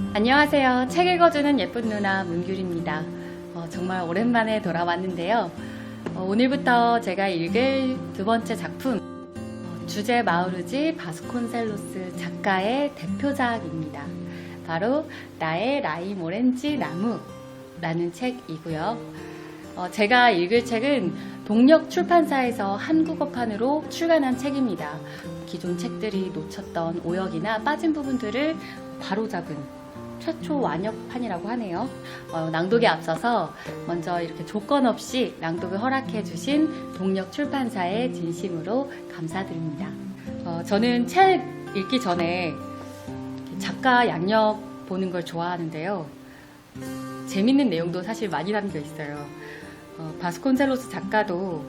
안녕하세요. 책 읽어주는 예쁜 누나 문규리입니다. 정말 오랜만에 돌아왔는데요. 오늘부터 제가 읽을 두 번째 작품, 주제 마우르지 바스콘셀로스 작가의 대표작입니다. 바로 나의 라임 오렌지 나무라는 책이고요. 제가 읽을 책은 동력 출판사에서 한국어판으로 출간한 책입니다. 기존 책들이 놓쳤던 오역이나 빠진 부분들을 바로잡은 최초 완역판이라고 하네요. 낭독에 앞서서 먼저 이렇게 조건 없이 낭독을 허락해 주신 동력 출판사에 진심으로 감사드립니다. 저는 책 읽기 전에 작가 양력 보는 걸 좋아하는데요. 재밌는 내용도 사실 많이 담겨 있어요. 바스콘셀로스 작가도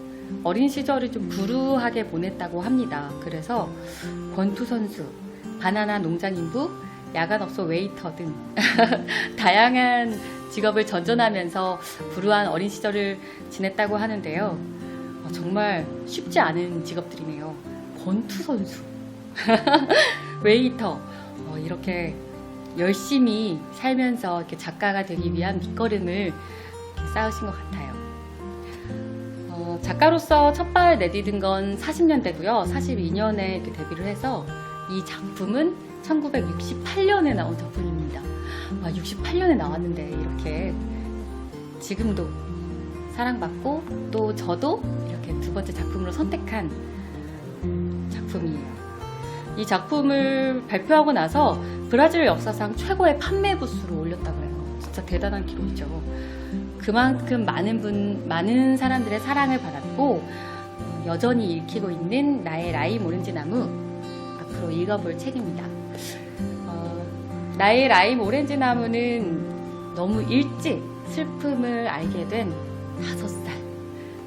어린 시절을 좀 불우하게 보냈다고 합니다. 그래서 권투 선수, 바나나 농장 인부, 야간업소 웨이터 등 다양한 직업을 전전하면서 불우한 어린 시절을 지냈다고 하는데요. 정말 쉽지 않은 직업들이네요. 권투 선수, 웨이터, 이렇게 열심히 살면서 이렇게 작가가 되기 위한 밑거름을 쌓으신 것 같아요. 작가로서 첫발 내디딘 건 40년대고요. 42년에 이렇게 데뷔를 해서 이 작품은 1968년에 나온 작품입니다. 68년에 나왔는데 이렇게 지금도 사랑받고 또 저도 이렇게 두 번째 작품으로 선택한 작품이에요. 이 작품을 발표하고 나서 브라질 역사상 최고의 판매 부수로 올렸다고 해요. 진짜 대단한 기록이죠. 그만큼 많은 사람들의 사랑을 받았고 여전히 읽히고 있는 나의 라임 오렌지 나무, 앞으로 읽어볼 책입니다. 나의 라임 오렌지 나무는 너무 일찍 슬픔을 알게 된 5살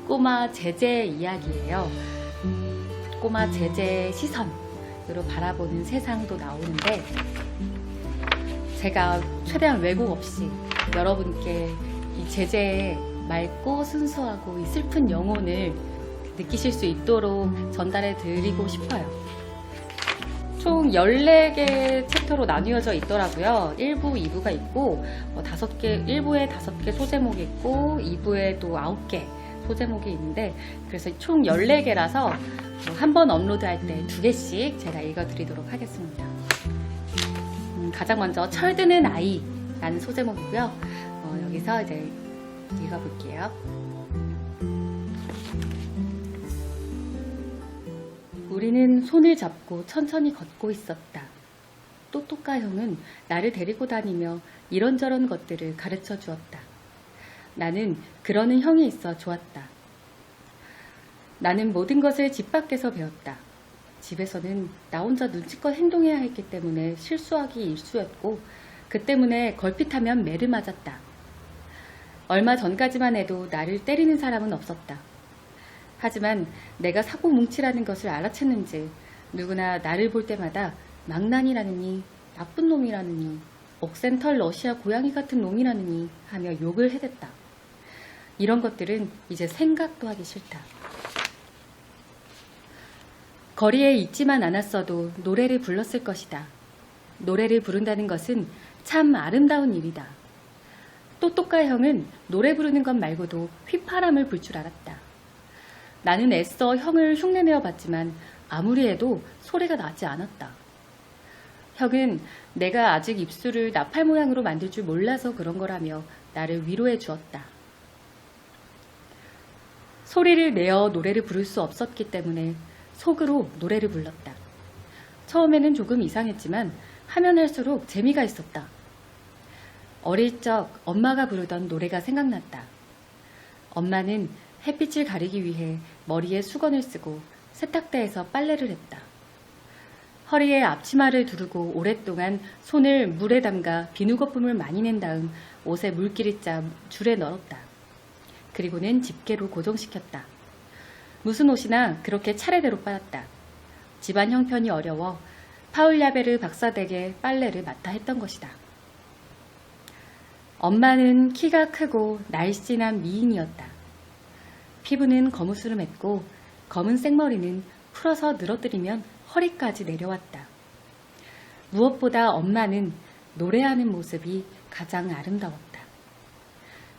꼬마 제제의 이야기예요. 꼬마 제제의 시선으로 바라보는 세상도 나오는데 제가 최대한 왜곡 없이 여러분께 이 제제의 맑고 순수하고 이 슬픈 영혼을 느끼실 수 있도록 전달해 드리고 싶어요. 총 14개 챕터로 나뉘어져 있더라고요. 1부, 2부가 있고 1부에 5개 소제목이 있고 2부에 또 9개 소제목이 있는데, 그래서 총 14개라서 한 번 업로드할 때 2개씩 제가 읽어드리도록 하겠습니다. 가장 먼저 철드는 아이라는 소제목이고요. 여기서 이제 읽어볼게요. 우리는 손을 잡고 천천히 걷고 있었다. 또또까 형은 나를 데리고 다니며 이런저런 것들을 가르쳐 주었다. 나는 그러는 형이 있어 좋았다. 나는 모든 것을 집 밖에서 배웠다. 집에서는 나 혼자 눈치껏 행동해야 했기 때문에 실수하기 일쑤였고, 그 때문에 걸핏하면 매를 맞았다. 얼마 전까지만 해도 나를 때리는 사람은 없었다. 하지만 내가 사고 뭉치라는 것을 알아챘는지 누구나 나를 볼 때마다 망난이라느니, 나쁜 놈이라느니, 억센털 러시아 고양이 같은 놈이라느니 하며 욕을 해댔다. 이런 것들은 이제 생각도 하기 싫다. 거리에 있지만 않았어도 노래를 불렀을 것이다. 노래를 부른다는 것은 참 아름다운 일이다. 또또까 형은 노래 부르는 것 말고도 휘파람을 불 줄 알았다. 나는 애써 형을 흉내내어 봤지만 아무리 해도 소리가 나지 않았다. 형은 내가 아직 입술을 나팔 모양으로 만들 줄 몰라서 그런 거라며 나를 위로해 주었다. 소리를 내어 노래를 부를 수 없었기 때문에 속으로 노래를 불렀다. 처음에는 조금 이상했지만 하면 할수록 재미가 있었다. 어릴 적 엄마가 부르던 노래가 생각났다. 엄마는 햇빛을 가리기 위해 머리에 수건을 쓰고 세탁대에서 빨래를 했다. 허리에 앞치마를 두르고 오랫동안 손을 물에 담가 비누 거품을 많이 낸 다음 옷에 물기를 짜 줄에 널었다. 그리고는 집게로 고정시켰다. 무슨 옷이나 그렇게 차례대로 빨았다. 집안 형편이 어려워 파울야베르 박사댁에 빨래를 맡아 했던 것이다. 엄마는 키가 크고 날씬한 미인이었다. 피부는 거무스름했고 검은 생머리는 풀어서 늘어뜨리면 허리까지 내려왔다. 무엇보다 엄마는 노래하는 모습이 가장 아름다웠다.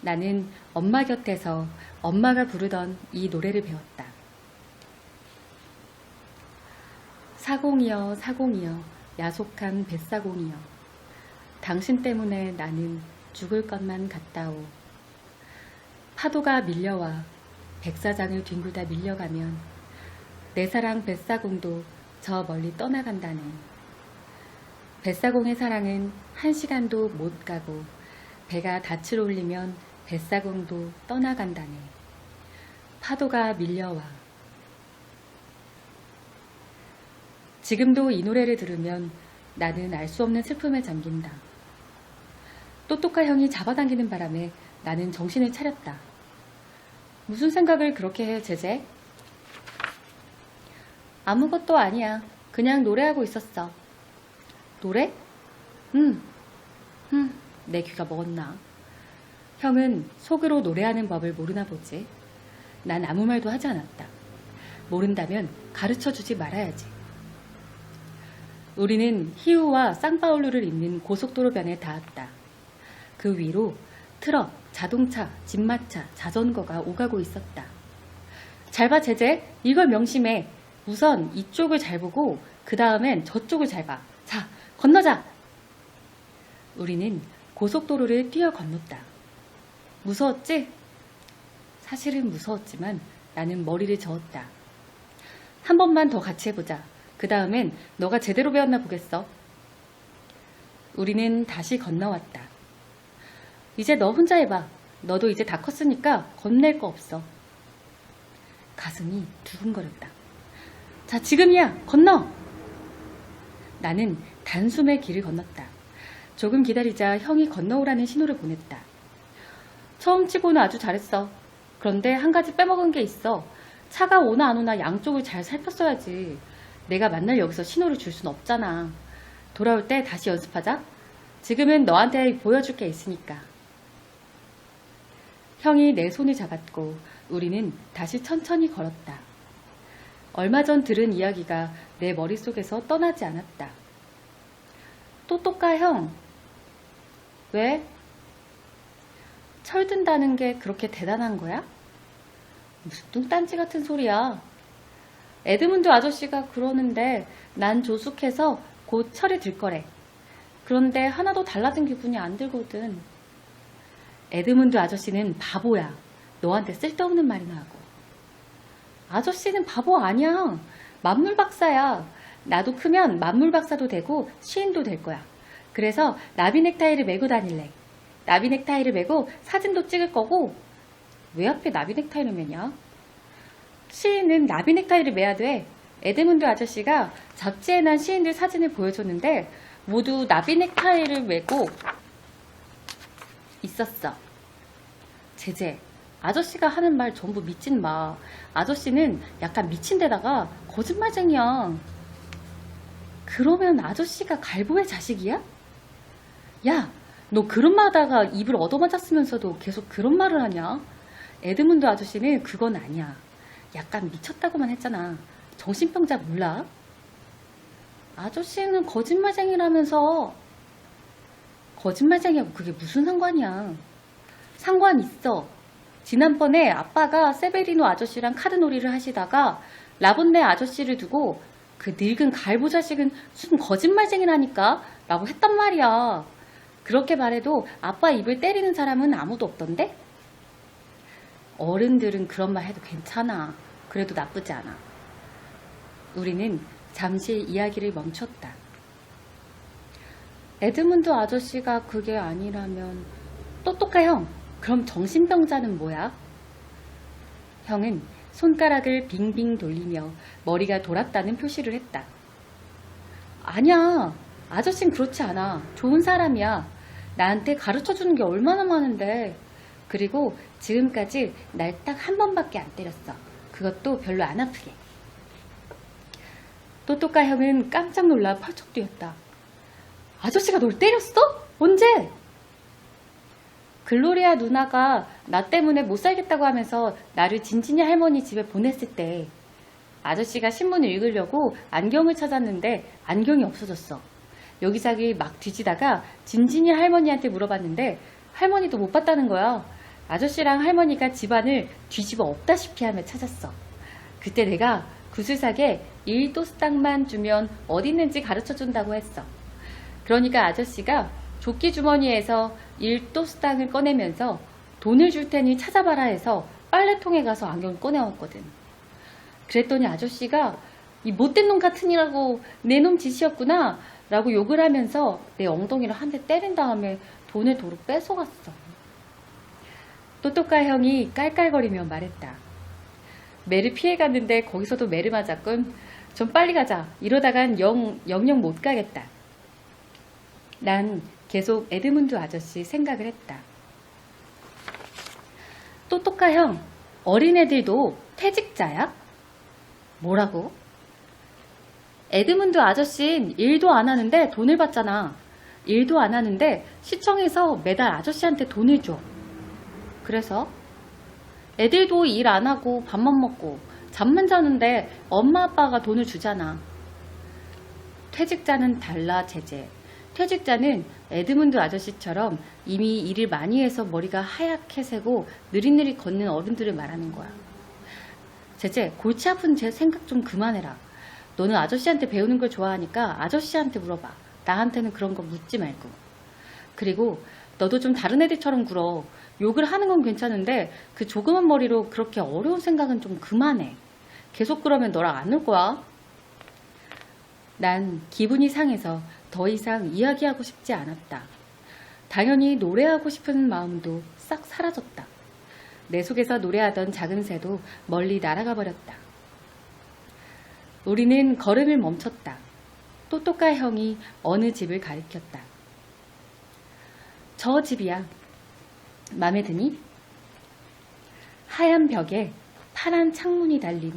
나는 엄마 곁에서 엄마가 부르던 이 노래를 배웠다. 사공이여 사공이여 야속한 뱃사공이여 당신 때문에 나는 죽을 것만 같다오. 파도가 밀려와 백사장을 뒹굴다 밀려가면 내 사랑 뱃사공도 저 멀리 떠나간다네. 뱃사공의 사랑은 1시간도 못 가고 배가 닻을 올리면 뱃사공도 떠나간다네. 파도가 밀려와. 지금도 이 노래를 들으면 나는 알 수 없는 슬픔에 잠긴다. 똑똑한 형이 잡아당기는 바람에 나는 정신을 차렸다. 무슨 생각을 그렇게 해, 제재? 아무것도 아니야. 그냥 노래하고 있었어. 노래? 내 귀가 먹었나? 형은 속으로 노래하는 법을 모르나 보지. 난 아무 말도 하지 않았다. 모른다면 가르쳐주지 말아야지. 우리는 히우와 상파울루를 잇는 고속도로변에 닿았다. 그 위로 트럭, 자동차, 집마차, 자전거가 오가고 있었다. 잘 봐, 제재. 이걸 명심해. 우선 이쪽을 잘 보고 그 다음엔 저쪽을 잘 봐. 자, 건너자. 우리는 고속도로를 뛰어 건넜다. 무서웠지? 사실은 무서웠지만 나는 머리를 저었다. 한 번만 더 같이 해보자. 그 다음엔 너가 제대로 배웠나 보겠어. 우리는 다시 건너왔다. 이제 너 혼자 해봐. 너도 이제 다 컸으니까 겁낼 거 없어. 가슴이 두근거렸다. 자, 지금이야. 건너. 나는 단숨에 길을 건넜다. 조금 기다리자 형이 건너오라는 신호를 보냈다. 처음 치고는 아주 잘했어. 그런데 한 가지 빼먹은 게 있어. 차가 오나 안 오나 양쪽을 잘 살폈어야지. 내가 만날 여기서 신호를 줄 순 없잖아. 돌아올 때 다시 연습하자. 지금은 너한테 보여줄 게 있으니까. 형이 내 손을 잡았고 우리는 다시 천천히 걸었다. 얼마 전 들은 이야기가 내 머릿속에서 떠나지 않았다. 똑똑하 형. 왜? 철든다는 게 그렇게 대단한 거야? 무슨 뚱딴지 같은 소리야. 에드문드 아저씨가 그러는데 난 조숙해서 곧 철이 들 거래. 그런데 하나도 달라진 기분이 안 들거든. 에드문드 아저씨는 바보야. 너한테 쓸데없는 말이나 하고. 아저씨는 바보 아니야. 만물 박사야. 나도 크면 만물 박사도 되고 시인도 될 거야. 그래서 나비 넥타이를 메고 다닐래. 나비 넥타이를 메고 사진도 찍을 거고. 왜 하필 나비 넥타이를 메냐? 시인은 나비 넥타이를 메야 돼. 에드문드 아저씨가 잡지에 난 시인들 사진을 보여줬는데 모두 나비 넥타이를 메고 있었어. 제재, 아저씨가 하는 말 전부 믿진 마. 아저씨는 약간 미친 데다가 거짓말쟁이야. 그러면 아저씨가 갈보의 자식이야? 야, 너 그런 말 하다가 입을 얻어맞았으면서도 계속 그런 말을 하냐? 에드문드 아저씨는 그건 아니야. 약간 미쳤다고만 했잖아. 정신병자 몰라? 아저씨는 거짓말쟁이라면서. 거짓말쟁이하고 그게 무슨 상관이야? 상관 있어. 지난번에 아빠가 세베리노 아저씨랑 카드놀이를 하시다가 라본네 아저씨를 두고 그 늙은 갈보 자식은 무슨 거짓말쟁이라니까 라고 했단 말이야. 그렇게 말해도 아빠 입을 때리는 사람은 아무도 없던데? 어른들은 그런 말 해도 괜찮아. 그래도 나쁘지 않아. 우리는 잠시 이야기를 멈췄다. 에드문드 아저씨가 그게 아니라면 똑똑하 형, 그럼 정신병자는 뭐야? 형은 손가락을 빙빙 돌리며 머리가 돌았다는 표시를 했다. 아니야, 아저씨는 그렇지 않아. 좋은 사람이야. 나한테 가르쳐주는 게 얼마나 많은데. 그리고 지금까지 날 딱 한 번밖에 안 때렸어. 그것도 별로 안 아프게. 똑똑하 형은 깜짝 놀라 펄쩍 뛰었다. 아저씨가 널 때렸어? 언제? 글로리아 누나가 나 때문에 못 살겠다고 하면서 나를 진진이 할머니 집에 보냈을 때 아저씨가 신문을 읽으려고 안경을 찾았는데 안경이 없어졌어. 여기저기 막 뒤지다가 진진이 할머니한테 물어봤는데 할머니도 못 봤다는 거야. 아저씨랑 할머니가 집안을 뒤집어 엎다시피 하며 찾았어. 그때 내가 구슬사게 1도스땅만 주면 어디 있는지 가르쳐준다고 했어. 그러니까 아저씨가 조끼 주머니에서 1도스땅을 꺼내면서 돈을 줄 테니 찾아봐라 해서 빨래통에 가서 안경을 꺼내왔거든. 그랬더니 아저씨가 이 못된 놈 같으니라고 내 놈 짓이었구나 라고 욕을 하면서 내 엉덩이를 한 대 때린 다음에 돈을 도로 뺏어갔어. 또또까 형이 깔깔거리며 말했다. 매를 피해갔는데 거기서도 매를 맞았군. 좀 빨리 가자. 이러다간 영영 못 가겠다. 난 계속 에드문드 아저씨 생각을 했다. 또또까 형, 어린애들도 퇴직자야? 뭐라고? 에드문드 아저씨는 일도 안 하는데 돈을 받잖아. 일도 안 하는데 시청에서 매달 아저씨한테 돈을 줘. 그래서? 애들도 일 안 하고 밥만 먹고 잠만 자는데 엄마 아빠가 돈을 주잖아. 퇴직자는 달라, 제재. 퇴직자는 에드문드 아저씨처럼 이미 일을 많이 해서 머리가 하얗게 새고 느릿느릿 걷는 어른들을 말하는 거야. 제재, 골치 아픈 제 생각 좀 그만해라. 너는 아저씨한테 배우는 걸 좋아하니까 아저씨한테 물어봐. 나한테는 그런 거 묻지 말고. 그리고 너도 좀 다른 애들처럼 굴어. 욕을 하는 건 괜찮은데 그 조그만 머리로 그렇게 어려운 생각은 좀 그만해. 계속 그러면 너랑 안 놀 거야. 난 기분이 상해서 더 이상 이야기하고 싶지 않았다. 당연히 노래하고 싶은 마음도 싹 사라졌다. 내 속에서 노래하던 작은 새도 멀리 날아가 버렸다. 우리는 걸음을 멈췄다. 또또까 형이 어느 집을 가리켰다. 저 집이야. 맘에 드니? 하얀 벽에 파란 창문이 달린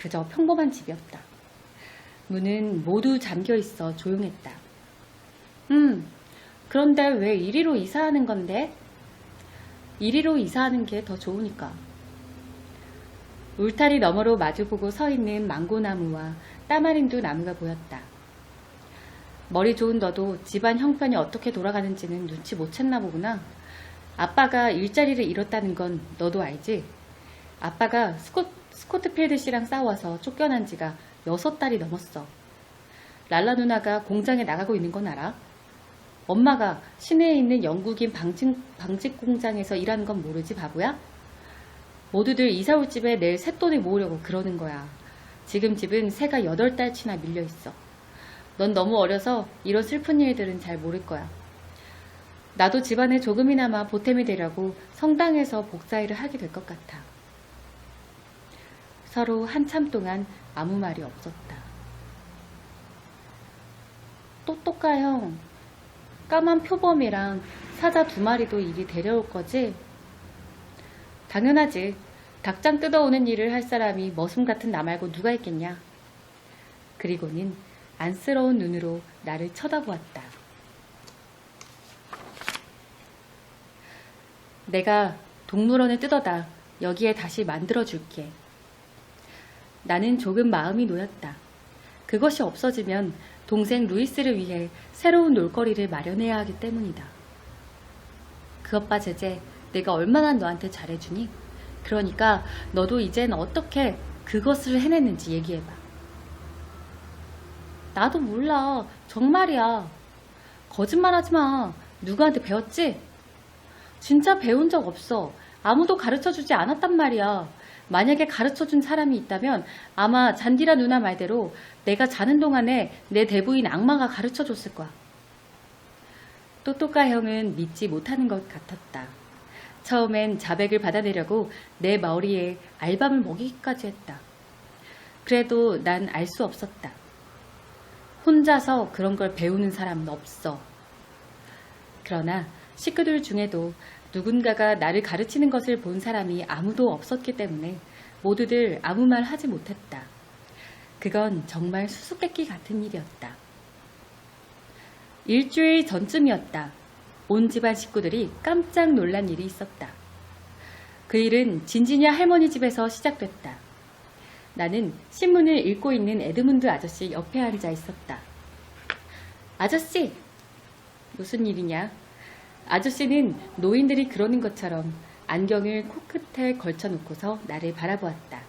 그저 평범한 집이었다. 문은 모두 잠겨있어 조용했다. 그런데 왜 이리로 이사하는 건데? 이리로 이사하는 게 더 좋으니까. 울타리 너머로 마주보고 서 있는 망고나무와 따마린두 나무가 보였다. 머리 좋은 너도 집안 형편이 어떻게 돌아가는지는 눈치 못 챘나 보구나. 아빠가 일자리를 잃었다는 건 너도 알지? 아빠가 스코트필드 씨랑 싸워서 쫓겨난 지가 6달이 넘었어. 랄라 누나가 공장에 나가고 있는 건 알아? 엄마가 시내에 있는 영국인 방직 공장에서 일하는 건 모르지, 바보야? 모두들 이사 올 집에 내일 새돈을 모으려고 그러는 거야. 지금 집은 새가 8달치나 밀려있어. 넌 너무 어려서 이런 슬픈 일들은 잘 모를 거야. 나도 집안에 조금이나마 보탬이 되려고 성당에서 복사일을 하게 될 것 같아. 서로 한참 동안 아무 말이 없었다. 또또까 형, 까만 표범이랑 사자 2마리도 이리 데려올 거지? 당연하지. 닭장 뜯어오는 일을 할 사람이 머슴 같은 나 말고 누가 있겠냐. 그리고는 안쓰러운 눈으로 나를 쳐다보았다. 내가 동물원을 뜯어다 여기에 다시 만들어줄게. 나는 조금 마음이 놓였다. 그것이 없어지면 동생 루이스를 위해 새로운 놀거리를 마련해야 하기 때문이다. 그것 봐, 제재. 내가 얼마나 너한테 잘해주니? 그러니까 너도 이젠 어떻게 그것을 해냈는지 얘기해봐. 나도 몰라. 정말이야. 거짓말하지 마. 누구한테 배웠지? 진짜 배운 적 없어. 아무도 가르쳐주지 않았단 말이야. 만약에 가르쳐준 사람이 있다면 아마 잔디라 누나 말대로 내가 자는 동안에 내 대부인 악마가 가르쳐줬을 거야. 또또까 형은 믿지 못하는 것 같았다. 처음엔 자백을 받아내려고 내 머리에 알밤을 먹이기까지 했다. 그래도 난 알 수 없었다. 혼자서 그런 걸 배우는 사람은 없어. 그러나 식구들 중에도 누군가가 나를 가르치는 것을 본 사람이 아무도 없었기 때문에 모두들 아무 말 하지 못했다. 그건 정말 수수께끼 같은 일이었다. 일주일 전쯤이었다. 온 집안 식구들이 깜짝 놀란 일이 있었다. 그 일은 진지냐 할머니 집에서 시작됐다. 나는 신문을 읽고 있는 에드문드 아저씨 옆에 앉아 있었다. 아저씨! 무슨 일이냐? 아저씨는 노인들이 그러는 것처럼 안경을 코끝에 걸쳐놓고서 나를 바라보았다.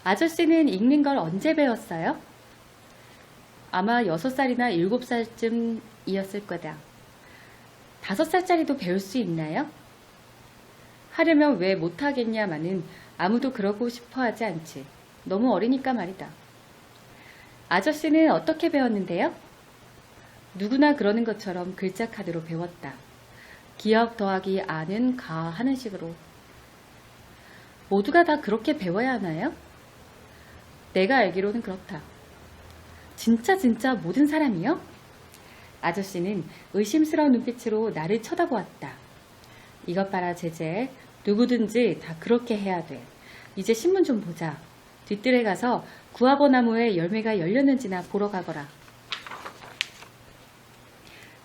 아저씨는 읽는 걸 언제 배웠어요? 아마 6살이나 7살쯤이었을 거다. 5살짜리도 배울 수 있나요? 하려면 왜 못하겠냐마는 아무도 그러고 싶어 하지 않지. 너무 어리니까 말이다. 아저씨는 어떻게 배웠는데요? 누구나 그러는 것처럼 글자 카드로 배웠다. 기억 더하기 아는 가 하는 식으로. 모두가 다 그렇게 배워야 하나요? 내가 알기로는 그렇다. 진짜 모든 사람이요? 아저씨는 의심스러운 눈빛으로 나를 쳐다보았다. 이것 봐라 제재. 누구든지 다 그렇게 해야 돼. 이제 신문 좀 보자. 뒤뜰에 가서 구아버 나무에 열매가 열렸는지나 보러 가거라.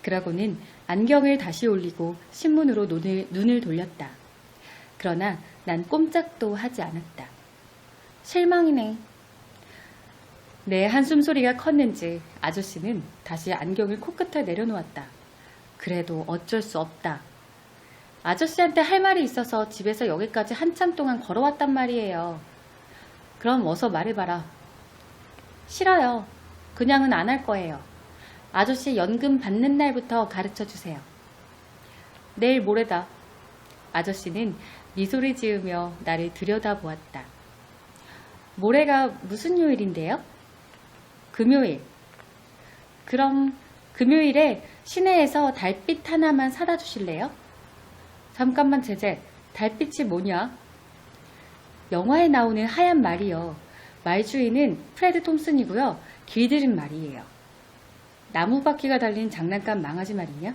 그러고는 안경을 다시 올리고 신문으로 눈을 돌렸다. 그러나 난 꼼짝도 하지 않았다. 실망이네. 내 한숨 소리가 컸는지 아저씨는 다시 안경을 코끝에 내려놓았다. 그래도 어쩔 수 없다. 아저씨한테 할 말이 있어서 집에서 여기까지 한참 동안 걸어왔단 말이에요. 그럼 어서 말해봐라. 싫어요. 그냥은 안 할 거예요. 아저씨 연금 받는 날부터 가르쳐 주세요. 내일 모레다. 아저씨는 미소를 지으며 나를 들여다보았다. 모레가 무슨 요일인데요? 금요일. 그럼 금요일에 시내에서 달빛 하나만 사다 주실래요? 잠깐만 제재, 달빛이 뭐냐? 영화에 나오는 하얀 말이요. 말 주인은 프레드 톰슨이고요. 길들인 말이에요. 나무바퀴가 달린 장난감 망아지 말이냐?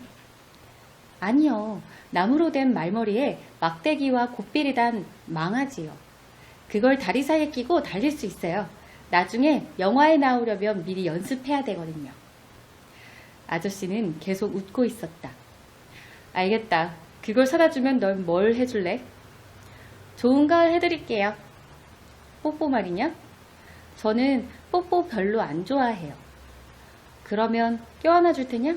아니요. 나무로 된 말머리에 막대기와 곱비리 단 망아지요. 그걸 다리 사이에 끼고 달릴 수 있어요. 나중에 영화에 나오려면 미리 연습해야 되거든요. 아저씨는 계속 웃고 있었다. 알겠다. 그걸 사다 주면 넌 뭘 해줄래? 좋은 걸 해드릴게요. 뽀뽀 말이냐? 저는 뽀뽀 별로 안 좋아해요. 그러면 껴안아 줄 테냐?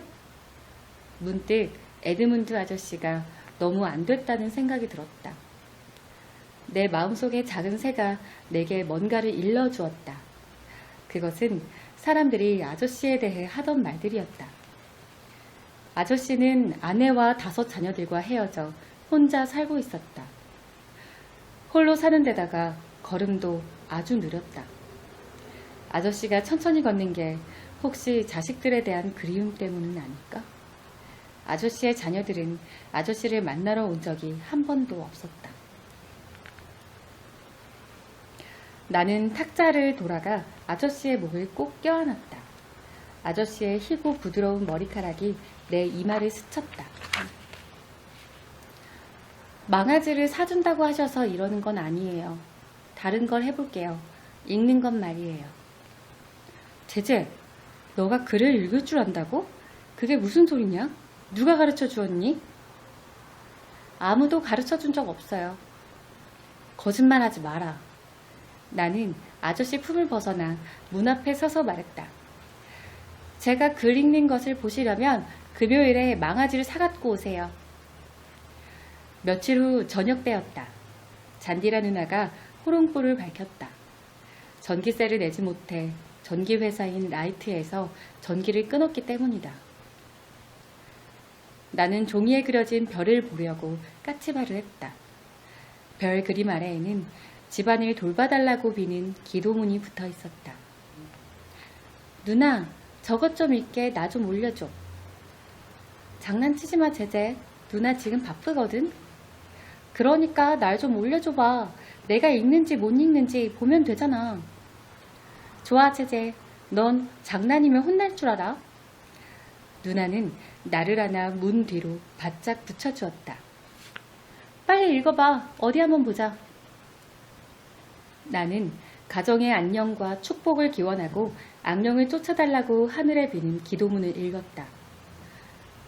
문득 에드문드 아저씨가 너무 안 됐다는 생각이 들었다. 내 마음속의 작은 새가 내게 뭔가를 일러주었다. 그것은 사람들이 아저씨에 대해 하던 말들이었다. 아저씨는 아내와 5 자녀들과 헤어져 혼자 살고 있었다. 홀로 사는 데다가 걸음도 아주 느렸다. 아저씨가 천천히 걷는 게 혹시 자식들에 대한 그리움 때문은 아닐까? 아저씨의 자녀들은 아저씨를 만나러 온 적이 한 번도 없었다. 나는 탁자를 돌아가 아저씨의 목을 꼭 껴안았다. 아저씨의 희고 부드러운 머리카락이 내 이마를 스쳤다. 망아지를 사준다고 하셔서 이러는 건 아니에요. 다른 걸 해볼게요. 읽는 건 말이에요. 제재, 너가 글을 읽을 줄 안다고? 그게 무슨 소리냐? 누가 가르쳐 주었니? 아무도 가르쳐 준 적 없어요. 거짓말하지 마라. 나는 아저씨 품을 벗어나 문 앞에 서서 말했다. 제가 글 읽는 것을 보시려면 금요일에 망아지를 사갖고 오세요. 며칠 후 저녁 때였다. 잔디라 누나가 호롱불을 밝혔다. 전기세를 내지 못해 전기회사인 라이트에서 전기를 끊었기 때문이다. 나는 종이에 그려진 별을 보려고 까치발을 했다. 별 그림 아래에는 집안을 돌봐달라고 비는 기도문이 붙어 있었다. 누나, 저것 좀 읽게 나 좀 올려줘. 장난치지 마, 제재. 누나 지금 바쁘거든. 그러니까 날 좀 올려줘봐. 내가 읽는지 못 읽는지 보면 되잖아. 좋아, 제재. 넌 장난이면 혼날 줄 알아. 누나는 나를 안아 문 뒤로 바짝 붙여주었다. 빨리 읽어봐. 어디 한번 보자. 나는 가정의 안녕과 축복을 기원하고 악령을 쫓아달라고 하늘에 비는 기도문을 읽었다.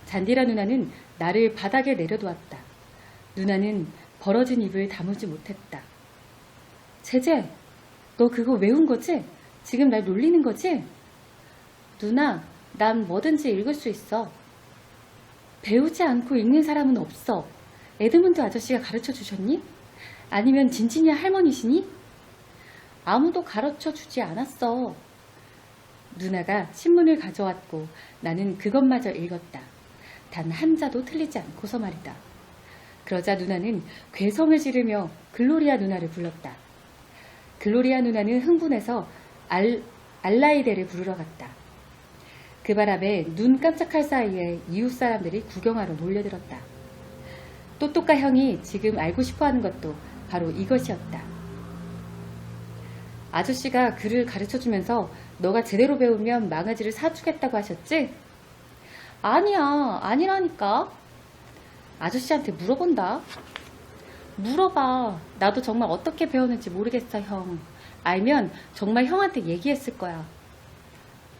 잔디라 누나는 나를 바닥에 내려놓았다. 누나는 벌어진 입을 다무지 못했다. 제재, 너 그거 외운 거지? 지금 날 놀리는 거지? 누나, 난 뭐든지 읽을 수 있어. 배우지 않고 읽는 사람은 없어. 에드문드 아저씨가 가르쳐 주셨니? 아니면 진지니아 할머니시니? 아무도 가르쳐 주지 않았어. 누나가 신문을 가져왔고 나는 그것마저 읽었다. 단 한자도 틀리지 않고서 말이다. 그러자 누나는 괴성을 지르며 글로리아 누나를 불렀다. 글로리아 누나는 흥분해서 알라이데를 부르러 갔다. 그 바람에 눈 깜짝할 사이에 이웃 사람들이 구경하러 몰려들었다. 또또까 형이 지금 알고 싶어하는 것도 바로 이것이었다. 아저씨가 글을 가르쳐주면서 너가 제대로 배우면 망아지를 사주겠다고 하셨지? 아니야, 아니라니까. 아저씨한테 물어본다. 물어봐. 나도 정말 어떻게 배웠는지 모르겠어, 형. 알면 정말 형한테 얘기했을 거야.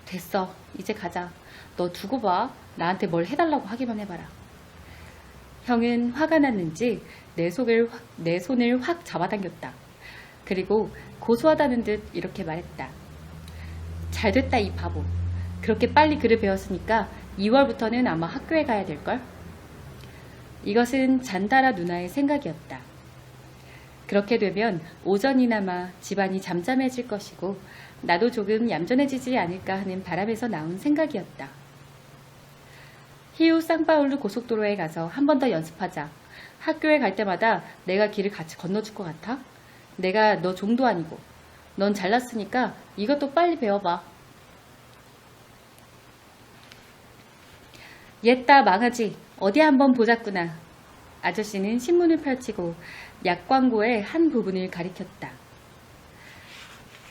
됐어. 이제 가자. 너 두고 봐. 나한테 뭘 해달라고 하기만 해봐라. 형은 화가 났는지 내 손을 확 잡아당겼다. 그리고 고소하다는 듯 이렇게 말했다. 잘됐다, 이 바보. 그렇게 빨리 글을 배웠으니까 2월부터는 아마 학교에 가야 될걸? 이것은 잔다라 누나의 생각이었다. 그렇게 되면 오전이나마 집안이 잠잠해질 것이고 나도 조금 얌전해지지 않을까 하는 바람에서 나온 생각이었다. 히우 상파울루 고속도로에 가서 한 번 더 연습하자. 학교에 갈 때마다 내가 길을 같이 건너줄 것 같아? 내가 너 종도 아니고. 넌 잘났으니까 이것도 빨리 배워봐. 옛다 망아지. 어디 한번 보자꾸나. 아저씨는 신문을 펼치고 약 광고의 한 부분을 가리켰다.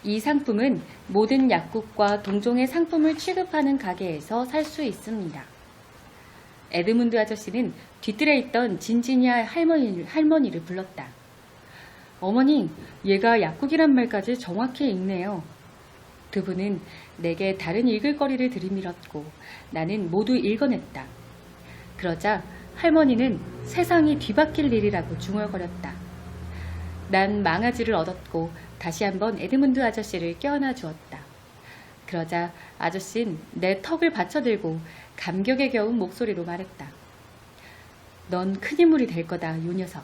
이 상품은 모든 약국과 동종의 상품을 취급하는 가게에서 살 수 있습니다. 에드문드 아저씨는 뒤뜰에 있던 진지니아 할머니를 불렀다. 어머니, 얘가 약국이란 말까지 정확히 읽네요. 두 분은 내게 다른 읽을 거리를 들이밀었고 나는 모두 읽어냈다. 그러자 할머니는 세상이 뒤바뀔 일이라고 중얼거렸다. 난 망아지를 얻었고 다시 한번 에드문드 아저씨를 껴안아 주었다. 그러자 아저씨는 내 턱을 받쳐들고 감격에 겨운 목소리로 말했다. 넌 큰 인물이 될 거다, 요 녀석.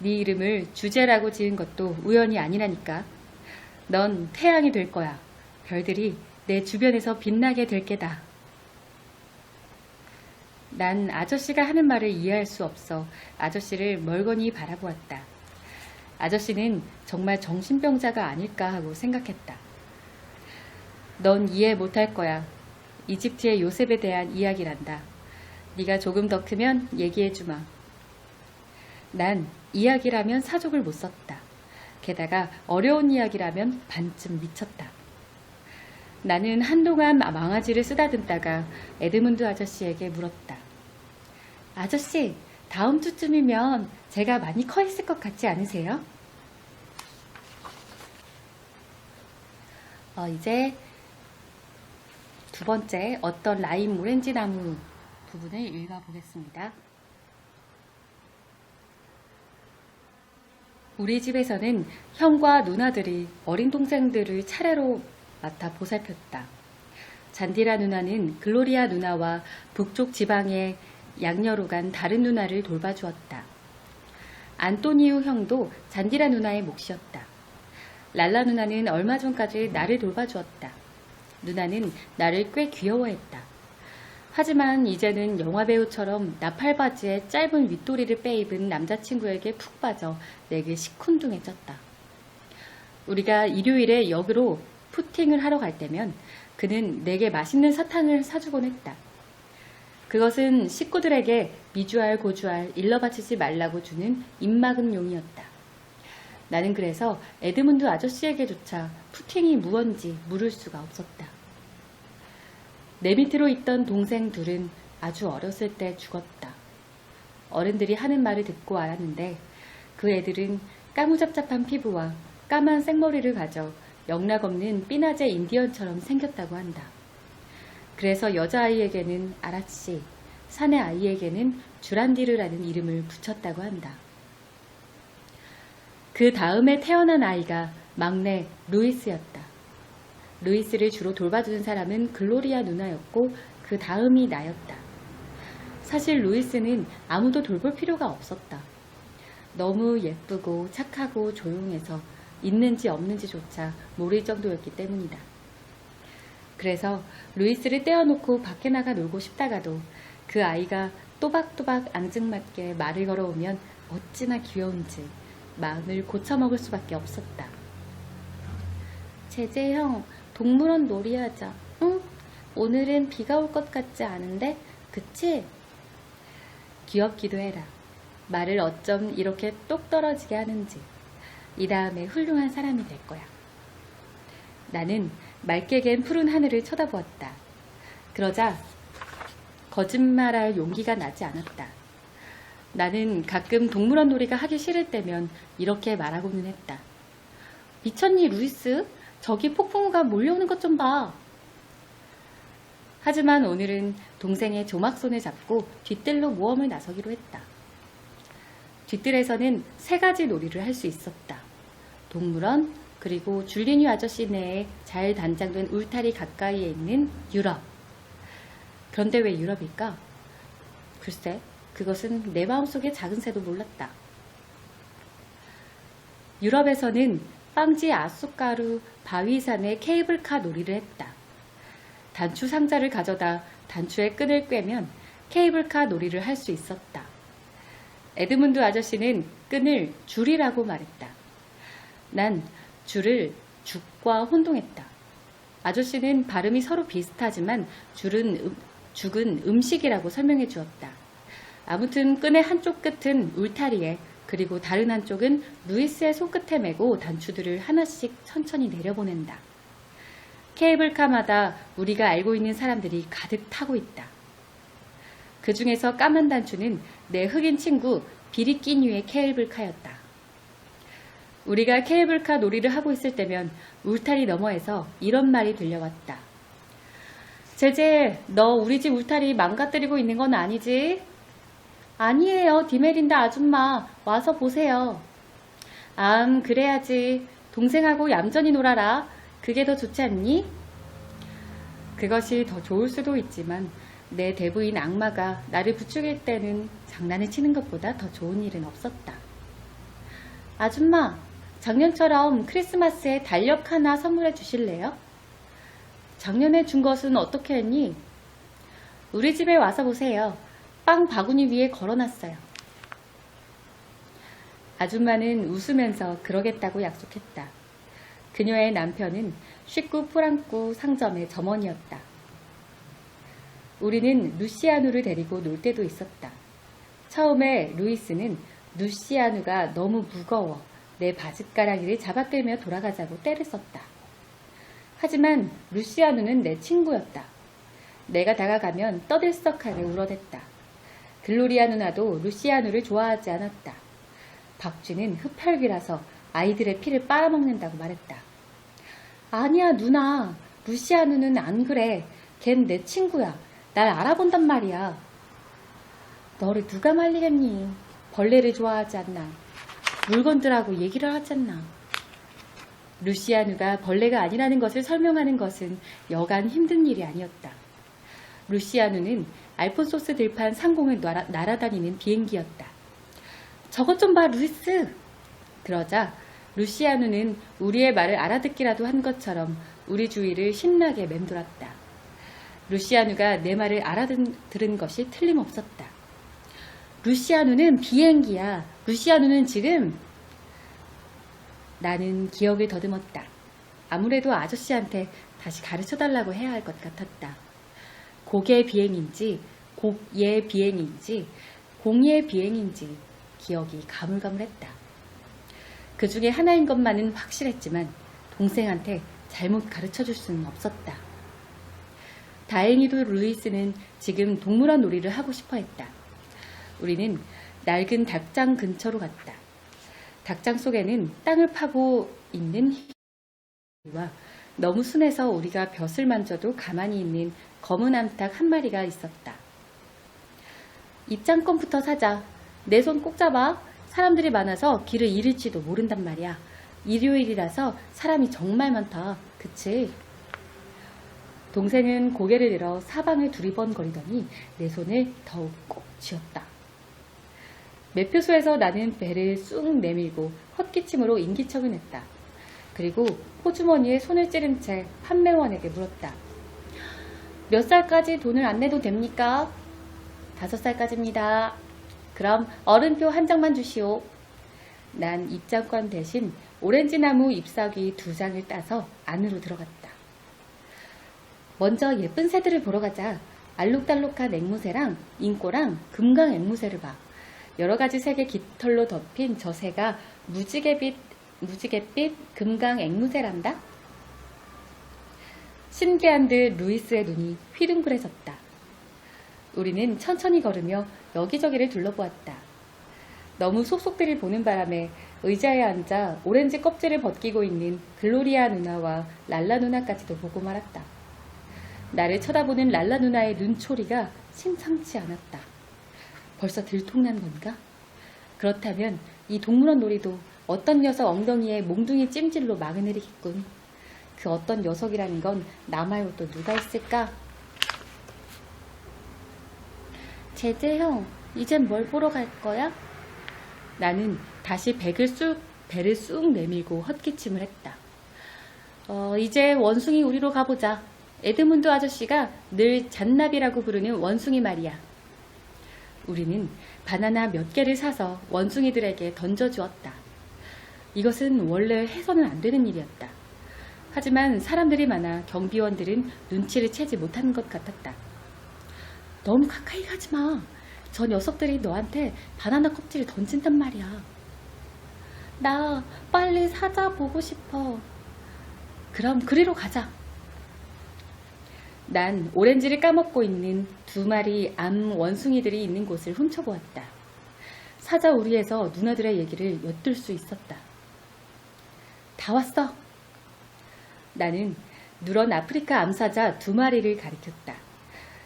네 이름을 주제라고 지은 것도 우연이 아니라니까. 넌 태양이 될 거야. 별들이 내 주변에서 빛나게 될 게다. 난 아저씨가 하는 말을 이해할 수 없어 아저씨를 멀거니 바라보았다. 아저씨는 정말 정신병자가 아닐까 하고 생각했다. 넌 이해 못할 거야. 이집트의 요셉에 대한 이야기란다. 네가 조금 더 크면 얘기해주마. 난 이야기라면 사족을 못 썼다. 게다가 어려운 이야기라면 반쯤 미쳤다. 나는 한동안 망아지를 쓰다듬다가 에드문드 아저씨에게 물었다. 아저씨, 다음 주쯤이면 제가 많이 커 있을 것 같지 않으세요? 이제 두 번째 어떤 라임 오렌지 나무 부분을 읽어보겠습니다. 우리 집에서는 형과 누나들이 어린 동생들을 차례로 맡아 보살폈다. 잔디라 누나는 글로리아 누나와 북쪽 지방의 양녀로 간 다른 누나를 돌봐주었다. 안토니우 형도 잔디라 누나의 몫이었다. 랄라 누나는 얼마 전까지 나를 돌봐주었다. 누나는 나를 꽤 귀여워했다. 하지만 이제는 영화배우처럼 나팔바지에 짧은 윗도리를 빼입은 남자친구에게 푹 빠져 내게 시큰둥해졌다. 우리가 일요일에 역으로 푸팅을 하러 갈 때면 그는 내게 맛있는 사탕을 사주곤 했다. 그것은 식구들에게 미주알 고주알 일러바치지 말라고 주는 입막음 용이었다. 나는 그래서 에드문드 아저씨에게조차 푸팅이 무언지 물을 수가 없었다. 내 밑으로 있던 동생 둘은 아주 어렸을 때 죽었다. 어른들이 하는 말을 듣고 알았는데 그 애들은 까무잡잡한 피부와 까만 생머리를 가져 영락없는 삐나제 인디언처럼 생겼다고 한다. 그래서 여자아이에게는 아라치, 사내 아이에게는 주란디르라는 이름을 붙였다고 한다. 그 다음에 태어난 아이가 막내 루이스였다. 루이스를 주로 돌봐주는 사람은 글로리아 누나였고 그 다음이 나였다. 사실 루이스는 아무도 돌볼 필요가 없었다. 너무 예쁘고 착하고 조용해서 있는지 없는지조차 모를 정도였기 때문이다. 그래서 루이스를 떼어놓고 밖에 나가 놀고 싶다가도 그 아이가 또박또박 앙증맞게 말을 걸어오면 어찌나 귀여운지 마음을 고쳐먹을 수밖에 없었다. 제제 형, 동물원 놀이하자. 응? 오늘은 비가 올 것 같지 않은데? 그치? 귀엽기도 해라. 말을 어쩜 이렇게 똑 떨어지게 하는지. 이 다음에 훌륭한 사람이 될 거야. 나는 맑게 갠 푸른 하늘을 쳐다보았다. 그러자 거짓말할 용기가 나지 않았다. 나는 가끔 동물원 놀이가 하기 싫을 때면 이렇게 말하고는 했다. 미쳤니, 루이스? 저기 폭풍우가 몰려오는 것 좀 봐. 하지만 오늘은 동생의 조막손을 잡고 뒤뜰로 모험을 나서기로 했다. 뒤뜰에서는 3가지 놀이를 할 수 있었다. 동물원, 그리고 줄리뉴 아저씨 내에 잘 단장된 울타리 가까이에 있는 유럽. 그런데 왜 유럽일까? 글쎄, 그것은 내 마음속의 작은 새도 몰랐다. 유럽에서는 빵지 아숫가루 바위산의 케이블카 놀이를 했다. 단추 상자를 가져다 단추의 끈을 꿰면 케이블카 놀이를 할 수 있었다. 에드문드 아저씨는 끈을 줄이라고 말했다. 난 줄을 죽과 혼동했다. 아저씨는 발음이 서로 비슷하지만 죽은 음식이라고 설명해 주었다. 아무튼 끈의 한쪽 끝은 울타리에, 그리고 다른 한쪽은 루이스의 손끝에 메고 단추들을 하나씩 천천히 내려보낸다. 케이블카마다 우리가 알고 있는 사람들이 가득 타고 있다. 그 중에서 까만 단추는 내 흑인 친구 비리끼뉴의 케이블카였다. 우리가 케이블카 놀이를 하고 있을 때면 울타리 너머에서 이런 말이 들려왔다. 제제, 너 우리 집 울타리 망가뜨리고 있는 건 아니지? 아니에요, 디메린다 아줌마. 와서 보세요. 그래야지. 동생하고 얌전히 놀아라. 그게 더 좋지 않니? 그것이 더 좋을 수도 있지만 내 대부인 악마가 나를 부추길 때는 장난을 치는 것보다 더 좋은 일은 없었다. 아줌마, 작년처럼 크리스마스에 달력 하나 선물해 주실래요? 작년에 준 것은 어떻게 했니? 우리 집에 와서 보세요. 빵 바구니 위에 걸어놨어요. 아줌마는 웃으면서 그러겠다고 약속했다. 그녀의 남편은 쉬꾸 프랑꾸 상점의 점원이었다. 우리는 루시아누를 데리고 놀 때도 있었다. 처음에 루이스는 루시아누가 너무 무거워 내 바짓가랑이를 잡아끌며 돌아가자고 떼를 썼다. 하지만 루시아누는 내 친구였다. 내가 다가가면 떠들썩하게 울어댔다. 글로리아 누나도 루시아누를 좋아하지 않았다. 박쥐는 흡혈귀라서 아이들의 피를 빨아먹는다고 말했다. 아니야 누나, 루시아누는 안 그래. 걘 내 친구야. 날 알아본단 말이야. 너를 누가 말리겠니? 벌레를 좋아하지 않나. 물건들하고 얘기를 하잖아. 루시아누가 벌레가 아니라는 것을 설명하는 것은 여간 힘든 일이 아니었다. 루시아누는 알폰소스 들판 상공을 날아다니는 비행기였다. 저것 좀 봐, 루이스! 그러자 루시아누는 우리의 말을 알아듣기라도 한 것처럼 우리 주위를 신나게 맴돌았다. 루시아누가 내 말을 알아들은 것이 틀림없었다. 루시아누는 비행기야. 루시아누는 지금... 나는 기억을 더듬었다. 아무래도 아저씨한테 다시 가르쳐달라고 해야 할 것 같았다. 곡의 비행인지 곡의 비행인지 공의 비행인지 기억이 가물가물했다. 그 중에 하나인 것만은 확실했지만 동생한테 잘못 가르쳐줄 수는 없었다. 다행히도 루이스는 지금 동물원 놀이를 하고 싶어 했다. 우리는 낡은 닭장 근처로 갔다. 닭장 속에는 땅을 파고 있는 와 너무 순해서 우리가 벼슬 만져도 가만히 있는 검은 암탉 한 마리가 있었다. 입장권부터 사자. 내 손 꼭 잡아. 사람들이 많아서 길을 잃을지도 모른단 말이야. 일요일이라서 사람이 정말 많다. 그치? 동생은 고개를 들어 사방을 두리번거리더니 내 손을 더욱 꼭 쥐었다. 매표소에서 나는 배를 쑥 내밀고 헛기침으로 인기척을 냈다. 그리고 호주머니에 손을 찌른 채 판매원에게 물었다. 몇 살까지 돈을 안 내도 됩니까? 5살까지입니다. 그럼 어른표 한 장만 주시오. 난 입장권 대신 오렌지나무 잎사귀 2장을 따서 안으로 들어갔다. 먼저 예쁜 새들을 보러 가자. 알록달록한 앵무새랑 잉꼬랑 금강 앵무새를 봐. 여러가지 색의 깃털로 덮인 저 새가 무지갯빛 금강 앵무새란다. 신기한 듯 루이스의 눈이 휘둥그레졌다. 우리는 천천히 걸으며 여기저기를 둘러보았다. 너무 속속들이 보는 바람에 의자에 앉아 오렌지 껍질을 벗기고 있는 글로리아 누나와 랄라 누나까지도 보고 말았다. 나를 쳐다보는 랄라 누나의 눈초리가 심상치 않았다. 벌써 들통난 건가? 그렇다면 이 동물원 놀이도 어떤 녀석 엉덩이에 몽둥이 찜질로 막을 내리겠군. 그 어떤 녀석이라는 건 나 말고 또 누가 있을까? 제재 형, 이젠 뭘 보러 갈 거야? 나는 다시 배를 쑥 내밀고 헛기침을 했다. 이제 원숭이 우리로 가보자. 에드문드 아저씨가 늘 잔나비라고 부르는 원숭이 말이야. 우리는 바나나 몇 개를 사서 원숭이들에게 던져주었다. 이것은 원래 해서는 안 되는 일이었다. 하지만 사람들이 많아 경비원들은 눈치를 채지 못한 것 같았다. 너무 가까이 가지 마. 저 녀석들이 너한테 바나나 껍질을 던진단 말이야. 나 빨리 사자 보고 싶어. 그럼 그리로 가자. 난 오렌지를 까먹고 있는 2마리 암 원숭이들이 있는 곳을 훔쳐보았다. 사자 우리에서 누나들의 얘기를 엿들 수 있었다. 다 왔어. 나는 누런 아프리카 암사자 2마리를 가리켰다.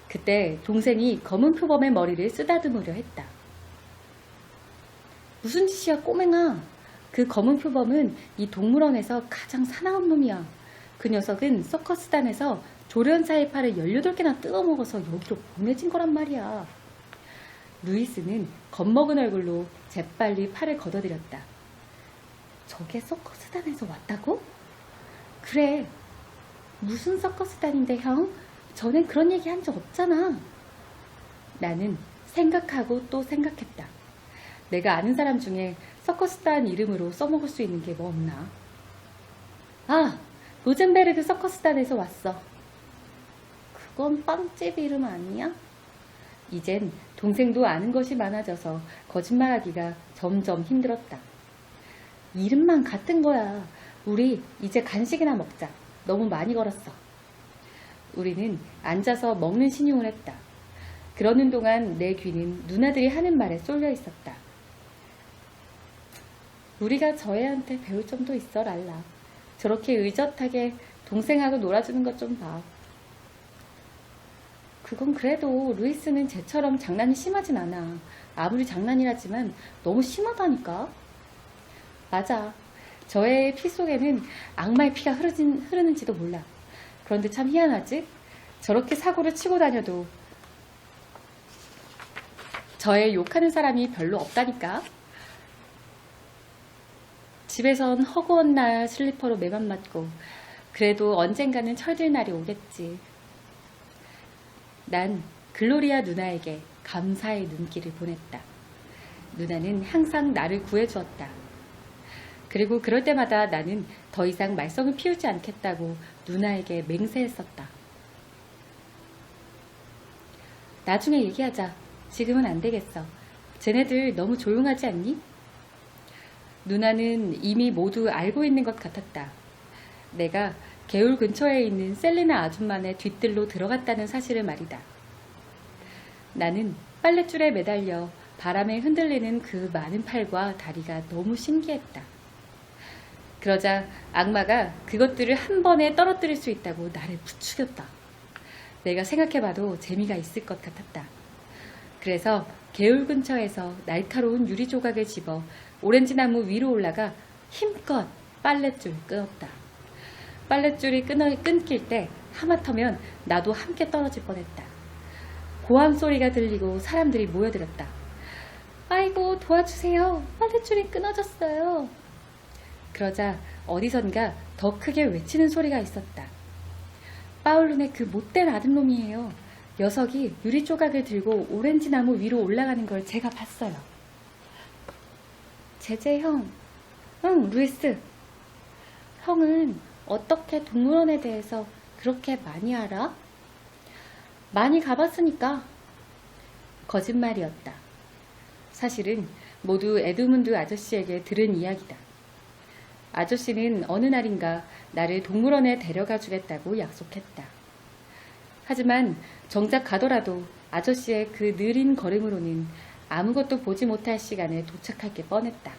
그때 동생이 검은 표범의 머리를 쓰다듬으려 했다. 무슨 짓이야 꼬맹아. 그 검은 표범은 이 동물원에서 가장 사나운 놈이야. 그 녀석은 서커스단에서 조련사의 팔을 18개나 뜯어먹어서 여기로 보내진 거란 말이야. 루이스는 겁먹은 얼굴로 재빨리 팔을 걷어들였다. 저게 서커스단에서 왔다고? 그래. 무슨 서커스단인데 형? 전엔 그런 얘기 한 적 없잖아. 나는 생각하고 또 생각했다. 내가 아는 사람 중에 서커스단 이름으로 써먹을 수 있는 게 뭐 없나? 아! 로젠베르그 서커스단에서 왔어. 그건 빵집 이름 아니야? 이젠 동생도 아는 것이 많아져서 거짓말하기가 점점 힘들었다. 이름만 같은 거야. 우리 이제 간식이나 먹자. 너무 많이 걸었어. 우리는 앉아서 먹는 신용을 했다. 그러는 동안 내 귀는 누나들이 하는 말에 쏠려 있었다. 우리가 저 애한테 배울 점도 있어, 랄라. 저렇게 의젓하게 동생하고 놀아주는 것 좀 봐. 그건 그래도 루이스는 쟤처럼 장난이 심하진 않아. 아무리 장난이라지만 너무 심하다니까. 맞아. 저 애의 피 속에는 악마의 피가 흐르는지도 몰라. 그런데 참 희한하지? 저렇게 사고를 치고 다녀도 저 애 욕하는 사람이 별로 없다니까. 집에선 허구한 날 슬리퍼로 매만 맞고 그래도 언젠가는 철들 날이 오겠지. 난 글로리아 누나에게 감사의 눈길을 보냈다. 누나는 항상 나를 구해주었다. 그리고 그럴 때마다 나는 더 이상 말썽을 피우지 않겠다고 누나에게 맹세했었다. 나중에 얘기하자. 지금은 안 되겠어. 쟤네들 너무 조용하지 않니? 누나는 이미 모두 알고 있는 것 같았다. 내가 개울 근처에 있는 셀리나 아줌마네 뒤뜰로 들어갔다는 사실을 말이다. 나는 빨랫줄에 매달려 바람에 흔들리는 그 많은 팔과 다리가 너무 신기했다. 그러자 악마가 그것들을 한 번에 떨어뜨릴 수 있다고 나를 부추겼다. 내가 생각해봐도 재미가 있을 것 같았다. 그래서 개울 근처에서 날카로운 유리 조각을 집어 오렌지나무 위로 올라가 힘껏 빨랫줄 끊었다. 빨랫줄이 끊길 때 하마터면 나도 함께 떨어질 뻔했다. 고함 소리가 들리고 사람들이 모여들었다. 아이고, 도와주세요. 빨랫줄이 끊어졌어요. 그러자 어디선가 더 크게 외치는 소리가 있었다. 파울론의 그 못된 아들놈이에요. 녀석이 유리 조각을 들고 오렌지 나무 위로 올라가는 걸 제가 봤어요. 제제 형. 응, 루이스. 형은 어떻게 동물원에 대해서 그렇게 많이 알아? 많이 가봤으니까. 거짓말이었다. 사실은 모두 에드문드 아저씨에게 들은 이야기다. 아저씨는 어느 날인가 나를 동물원에 데려가 주겠다고 약속했다. 하지만 정작 가더라도 아저씨의 그 느린 걸음으로는 아무것도 보지 못할 시간에 도착할 게 뻔했다.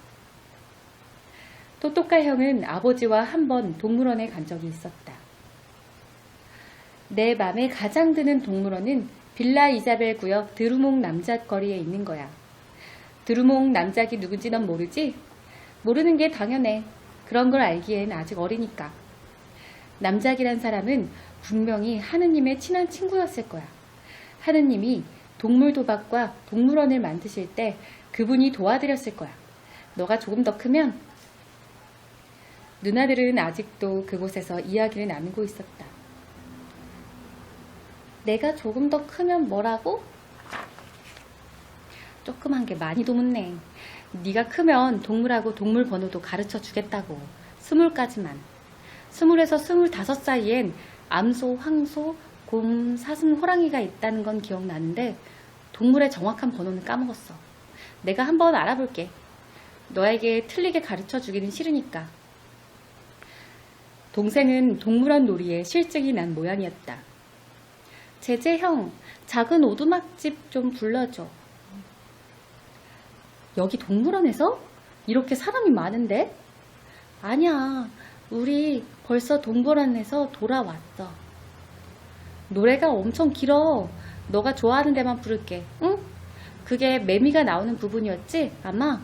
또또카 형은 아버지와 한 번 동물원에 간 적이 있었다. 내 맘에 가장 드는 동물원은 빌라 이자벨 구역 드루몽 남작거리에 있는 거야. 드루몽 남작이 누군지 넌 모르지? 모르는 게 당연해. 그런 걸 알기엔 아직 어리니까. 남작이란 사람은 분명히 하느님의 친한 친구였을 거야. 하느님이 동물 도박과 동물원을 만드실 때 그분이 도와드렸을 거야. 너가 조금 더 크면. 누나들은 아직도 그곳에서 이야기를 나누고 있었다. 내가 조금 더 크면 뭐라고? 조그만 게 많이 도묻네. 네가 크면 동물하고 동물 번호도 가르쳐 주겠다고. 20가지만. 20에서 25 사이엔 암소, 황소, 곰, 사슴, 호랑이가 있다는 건 기억나는데 동물의 정확한 번호는 까먹었어. 내가 한번 알아볼게. 너에게 틀리게 가르쳐 주기는 싫으니까. 동생은 동물원 놀이에 실증이 난 모양이었다. 제제 형, 작은 오두막집 좀 불러줘. 여기 동물원에서? 이렇게 사람이 많은데? 아니야, 우리 벌써 동물원에서 돌아왔어. 노래가 엄청 길어. 너가 좋아하는 데만 부를게. 응? 그게 매미가 나오는 부분이었지? 아마?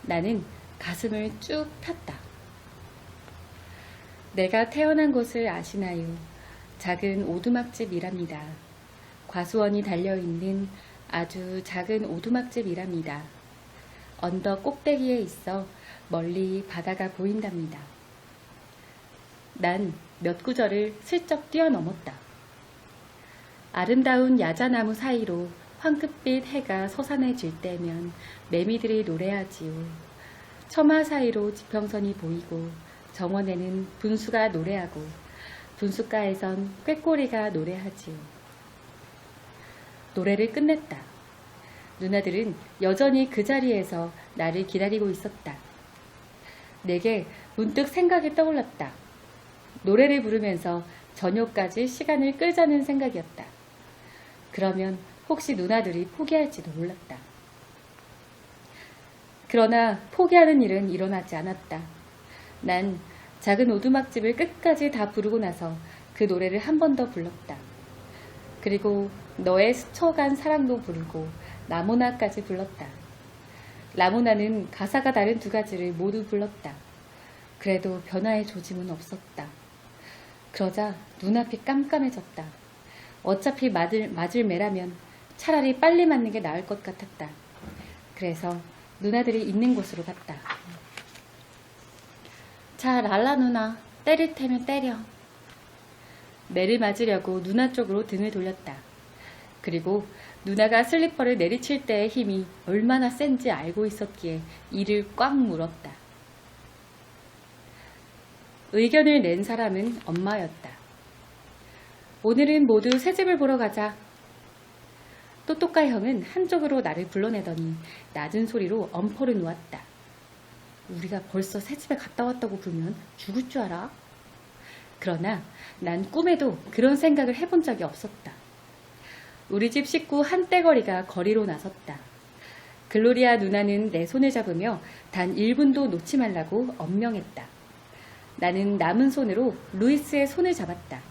나는 가슴을 쭉 탔다. 내가 태어난 곳을 아시나요? 작은 오두막집이랍니다. 과수원이 달려있는 아주 작은 오두막집이랍니다. 언덕 꼭대기에 있어 멀리 바다가 보인답니다. 난 몇 구절을 슬쩍 뛰어넘었다. 아름다운 야자나무 사이로 황급빛 해가 솟아내질 때면 매미들이 노래하지요. 처마 사이로 지평선이 보이고 정원에는 분수가 노래하고 분수가에선 꾀꼬리가 노래하지요. 노래를 끝냈다. 누나들은 여전히 그 자리에서 나를 기다리고 있었다. 내게 문득 생각이 떠올랐다. 노래를 부르면서 저녁까지 시간을 끌자는 생각이었다. 그러면 혹시 누나들이 포기할지도 몰랐다. 그러나 포기하는 일은 일어나지 않았다. 난 작은 오두막집을 끝까지 다 부르고 나서 그 노래를 한 번 더 불렀다. 그리고 너의 스쳐간 사랑도 부르고 라모나까지 불렀다. 라모나는 가사가 다른 두 가지를 모두 불렀다. 그래도 변화의 조짐은 없었다. 그러자 눈앞이 깜깜해졌다. 어차피 맞을 매라면 차라리 빨리 맞는 게 나을 것 같았다. 그래서 누나들이 있는 곳으로 갔다. 자, 랄라 누나, 때릴 테면 때려. 매를 맞으려고 누나 쪽으로 등을 돌렸다. 그리고 누나가 슬리퍼를 내리칠 때의 힘이 얼마나 센지 알고 있었기에 이를 꽉 물었다. 의견을 낸 사람은 엄마였다. 오늘은 모두 새집을 보러 가자. 또또까 형은 한쪽으로 나를 불러내더니 낮은 소리로 엄포를 놓았다. 우리가 벌써 새집에 갔다 왔다고 부르면 죽을 줄 알아? 그러나 난 꿈에도 그런 생각을 해본 적이 없었다. 우리 집 식구 한떼거리가 거리로 나섰다. 글로리아 누나는 내 손을 잡으며 단 1분도 놓지 말라고 엄명했다. 나는 남은 손으로 루이스의 손을 잡았다.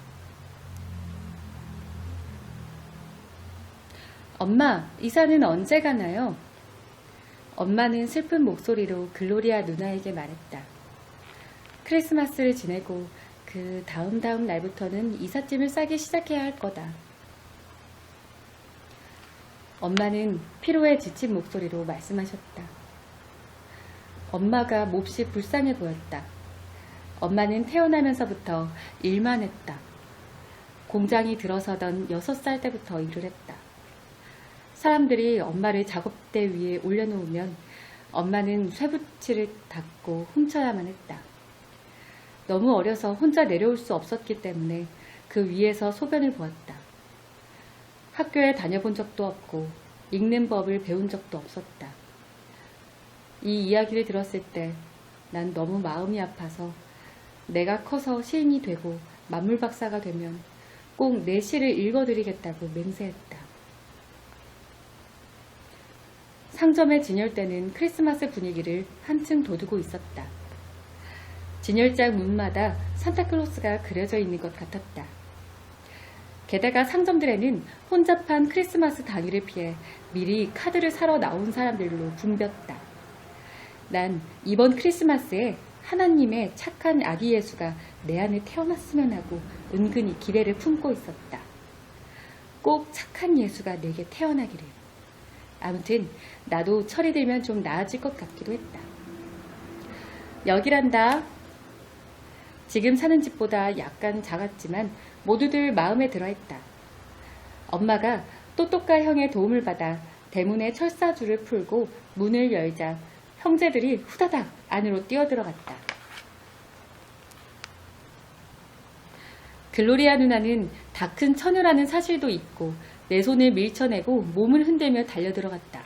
엄마, 이사는 언제 가나요? 엄마는 슬픈 목소리로 글로리아 누나에게 말했다. 크리스마스를 지내고 그 그 다음 날부터는 이삿짐을 싸기 시작해야 할 거다. 엄마는 피로에 지친 목소리로 말씀하셨다. 엄마가 몹시 불쌍해 보였다. 엄마는 태어나면서부터 일만 했다. 공장이 들어서던 6살 때부터 일을 했다. 사람들이 엄마를 작업대 위에 올려놓으면 엄마는 쇠붙이를 닫고 훔쳐야만 했다. 너무 어려서 혼자 내려올 수 없었기 때문에 그 위에서 소변을 보았다. 학교에 다녀본 적도 없고 읽는 법을 배운 적도 없었다. 이 이야기를 들었을 때 난 너무 마음이 아파서 내가 커서 시인이 되고 만물박사가 되면 꼭 내 시를 읽어드리겠다고 맹세했다. 상점의 진열대는 크리스마스 분위기를 한층 돋우고 있었다. 진열장 문마다 산타클로스가 그려져 있는 것 같았다. 게다가 상점들에는 혼잡한 크리스마스 당일을 피해 미리 카드를 사러 나온 사람들로 붐볐다. 난 이번 크리스마스에 하나님의 착한 아기 예수가 내 안에 태어났으면 하고 은근히 기대를 품고 있었다. 꼭 착한 예수가 내게 태어나기를. 아무튼 나도 철이 들면 좀 나아질 것 같기도 했다. 여기란다. 지금 사는 집보다 약간 작았지만 모두들 마음에 들어했다. 엄마가 또또까 형의 도움을 받아 대문에 철사줄을 풀고 문을 열자 형제들이 후다닥 안으로 뛰어들어갔다. 글로리아 누나는 다 큰 처녀라는 사실도 잊고 내 손을 밀쳐내고 몸을 흔들며 달려들어갔다.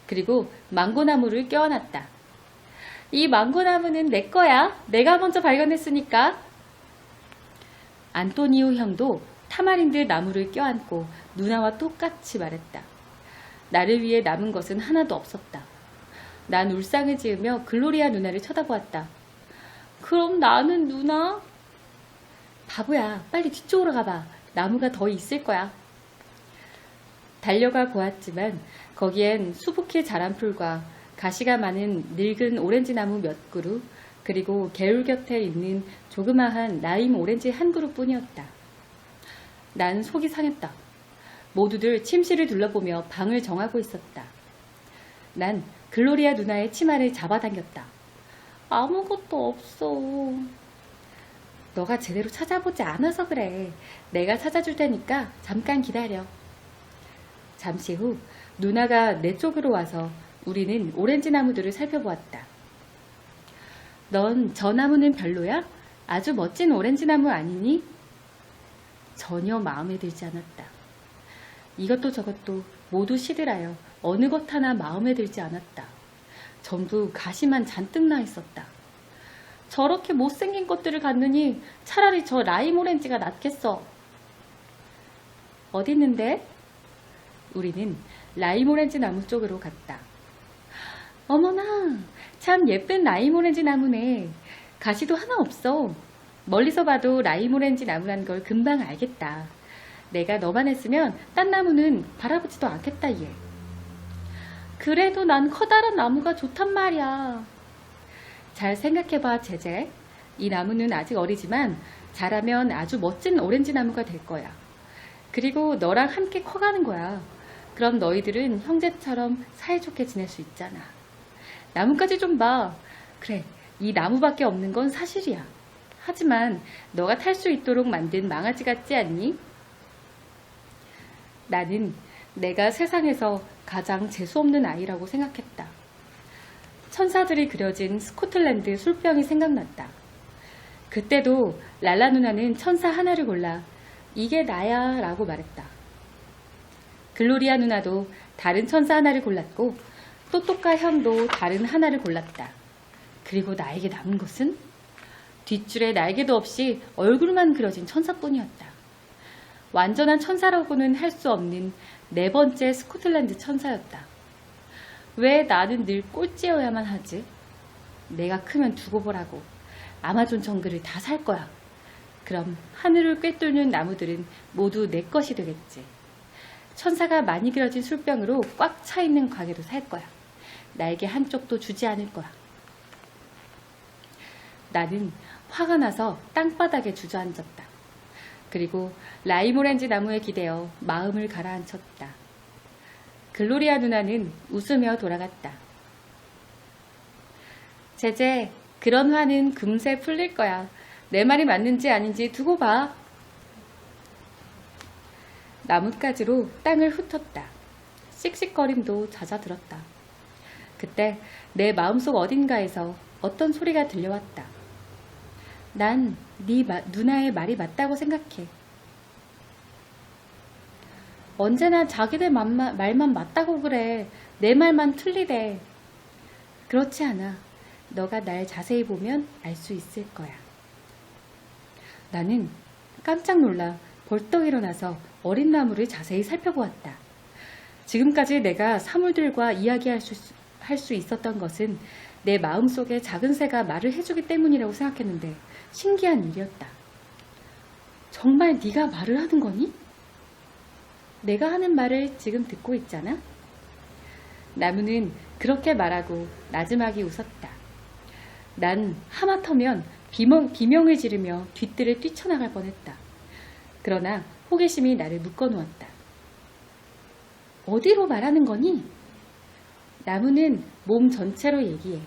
그리고 망고나무를 껴안았다. 이 망고나무는 내 거야. 내가 먼저 발견했으니까. 안토니오 형도 타마린드 나무를 껴안고 누나와 똑같이 말했다. 나를 위해 남은 것은 하나도 없었다. 난 울상을 지으며 글로리아 누나를 쳐다보았다. 그럼 나는 누나? 바보야, 빨리 뒤쪽으로 가봐. 나무가 더 있을 거야. 달려가 보았지만 거기엔 수북히 자란 풀과 가시가 많은 늙은 오렌지 나무 몇 그루, 그리고 개울 곁에 있는 조그마한 라임 오렌지 한 그루뿐이었다. 난 속이 상했다. 모두들 침실을 둘러보며 방을 정하고 있었다. 난 글로리아 누나의 치마를 잡아당겼다. 아무것도 없어. 너가 제대로 찾아보지 않아서 그래. 내가 찾아줄 테니까 잠깐 기다려. 잠시 후 누나가 내 쪽으로 와서 우리는 오렌지 나무들을 살펴보았다. 넌 저 나무는 별로야? 아주 멋진 오렌지 나무 아니니? 전혀 마음에 들지 않았다. 이것도 저것도 모두 시들하여 어느 것 하나 마음에 들지 않았다. 전부 가시만 잔뜩 나 있었다. 저렇게 못생긴 것들을 갖느니 차라리 저 라임 오렌지가 낫겠어. 어디 있는데? 우리는 라임 오렌지 나무 쪽으로 갔다. 어머나, 참 예쁜 라임 오렌지 나무네. 가시도 하나 없어. 멀리서 봐도 라임 오렌지 나무란 걸 금방 알겠다. 내가 너만 했으면 딴 나무는 바라보지도 않겠다 얘. 그래도 난 커다란 나무가 좋단 말이야. 잘 생각해봐 제제. 이 나무는 아직 어리지만 자라면 아주 멋진 오렌지 나무가 될 거야. 그리고 너랑 함께 커가는 거야. 그럼 너희들은 형제처럼 사이좋게 지낼 수 있잖아. 나무까지 좀 봐. 그래, 이 나무밖에 없는 건 사실이야. 하지만 너가 탈 수 있도록 만든 망아지 같지 않니? 나는 내가 세상에서 가장 재수없는 아이라고 생각했다. 천사들이 그려진 스코틀랜드 술병이 생각났다. 그때도 랄라 누나는 천사 하나를 골라 이게 나야 라고 말했다. 글로리아 누나도 다른 천사 하나를 골랐고 또또까 형도 다른 하나를 골랐다. 그리고 나에게 남은 것은 뒷줄에 날개도 없이 얼굴만 그려진 천사뿐이었다. 완전한 천사라고는 할 수 없는 네 번째 스코틀랜드 천사였다. 왜 나는 늘 꼴찌여야만 하지? 내가 크면 두고 보라고. 아마존 정글을 다 살 거야. 그럼 하늘을 꿰뚫는 나무들은 모두 내 것이 되겠지. 천사가 많이 그려진 술병으로 꽉 차 있는 가게도 살 거야. 날개 한쪽도 주지 않을 거야. 나는 화가 나서 땅바닥에 주저앉았다. 그리고 라임오렌지 나무에 기대어 마음을 가라앉혔다. 글로리아 누나는 웃으며 돌아갔다. 제제, 그런 화는 금세 풀릴 거야. 내 말이 맞는지 아닌지 두고 봐. 나뭇가지로 땅을 훑었다. 씩씩거림도 잦아들었다. 그때 내 마음속 어딘가에서 어떤 소리가 들려왔다. 난 네 누나의 말이 맞다고 생각해. 언제나 자기들 말만 맞다고 그래. 내 말만 틀리대. 그렇지 않아. 너가 날 자세히 보면 알 수 있을 거야. 나는 깜짝 놀라 벌떡 일어나서 어린 나무를 자세히 살펴보았다. 지금까지 내가 사물들과 이야기할 수 있었던 것은 내 마음속에 작은 새가 말을 해주기 때문이라고 생각했는데 신기한 일이었다. 정말 네가 말을 하는 거니? 내가 하는 말을 지금 듣고 있잖아? 나무는 그렇게 말하고 나지막이 웃었다. 난 하마터면 비명을 지르며 뒤뜰을 뛰쳐나갈 뻔했다. 그러나 호기심이 나를 묶어놓았다. 어디로 말하는 거니? 나무는 몸 전체로 얘기해.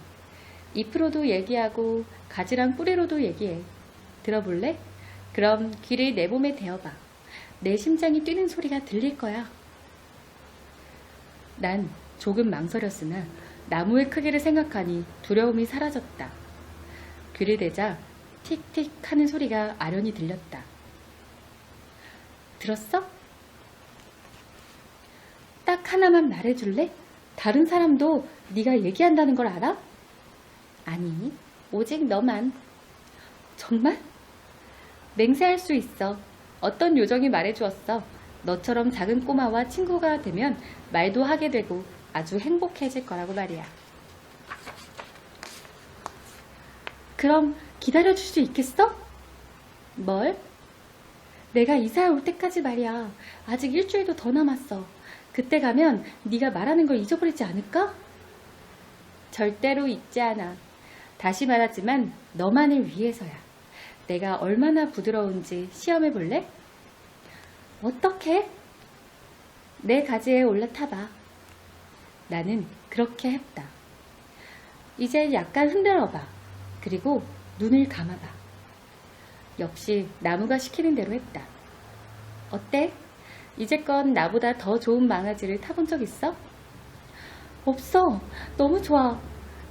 잎으로도 얘기하고 가지랑 뿌리로도 얘기해. 들어볼래? 그럼 귀를 내 몸에 대어봐. 내 심장이 뛰는 소리가 들릴 거야. 난 조금 망설였으나 나무의 크기를 생각하니 두려움이 사라졌다. 귀를 대자 틱틱 하는 소리가 아련히 들렸다. 들었어? 딱 하나만 말해줄래? 다른 사람도 네가 얘기한다는 걸 알아? 아니, 오직 너만. 정말? 맹세할 수 있어. 어떤 요정이 말해주었어. 너처럼 작은 꼬마와 친구가 되면 말도 하게 되고 아주 행복해질 거라고 말이야. 그럼 기다려줄 수 있겠어? 뭘? 내가 이사 올 때까지 말이야. 아직 일주일도 더 남았어. 그때 가면 네가 말하는 걸 잊어버리지 않을까? 절대로 잊지 않아. 다시 말하지만 너만을 위해서야. 내가 얼마나 부드러운지 시험해 볼래? 어떻게? 내 가지에 올라타봐. 나는 그렇게 했다. 이제 약간 흔들어봐. 그리고 눈을 감아봐. 역시 나무가 시키는 대로 했다. 어때? 이제껏 나보다 더 좋은 망아지를 타본 적 있어? 없어. 너무 좋아.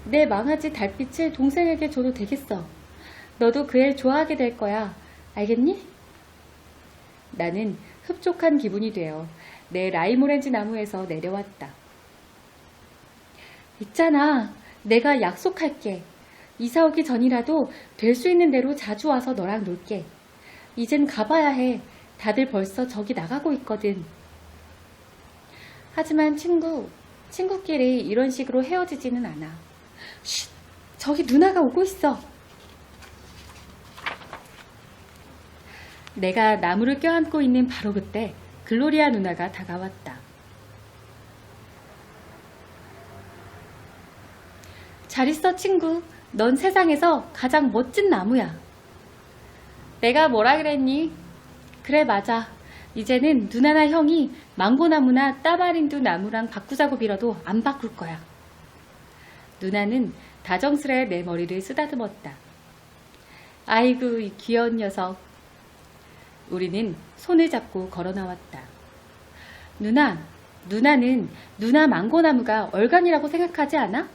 내 망아지 달빛을 동생에게 줘도 되겠어. 너도 그 애 좋아하게 될 거야. 알겠니? 나는 흡족한 기분이 되어 내 라임오렌지 나무에서 내려왔다. 있잖아. 내가 약속할게. 이사 오기 전이라도 될 수 있는 대로 자주 와서 너랑 놀게. 이젠 가봐야 해. 다들 벌써 저기 나가고 있거든. 하지만 친구끼리 이런 식으로 헤어지지는 않아. 쉿! 저기 누나가 오고 있어. 내가 나무를 껴안고 있는 바로 그때 글로리아 누나가 다가왔다. 잘 있어, 친구. 넌 세상에서 가장 멋진 나무야. 내가 뭐라 그랬니? 그래, 맞아. 이제는 누나나 형이 망고나무나 따마린두 나무랑 바꾸자고 빌어도 안 바꿀 거야. 누나는 다정스레 내 머리를 쓰다듬었다. 아이고, 이 귀여운 녀석. 우리는 손을 잡고 걸어 나왔다. 누나는 누나 망고나무가 얼간이라고 생각하지 않아?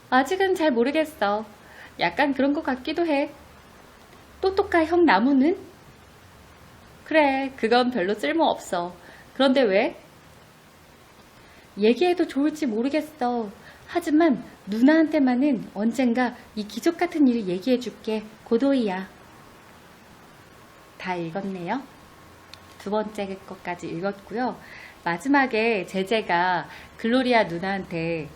아직은 잘 모르겠어. 약간 그런 것 같기도 해. 또또까 형 나무는? 그래, 그건 별로 쓸모없어. 그런데 왜? 얘기해도 좋을지 모르겠어. 하지만 누나한테만은 언젠가 이 기적 같은 일을 얘기해 줄게. 고도이야. 다 읽었네요. 두 번째 것까지 읽었고요. 마지막에 제제가 글로리아 누나한테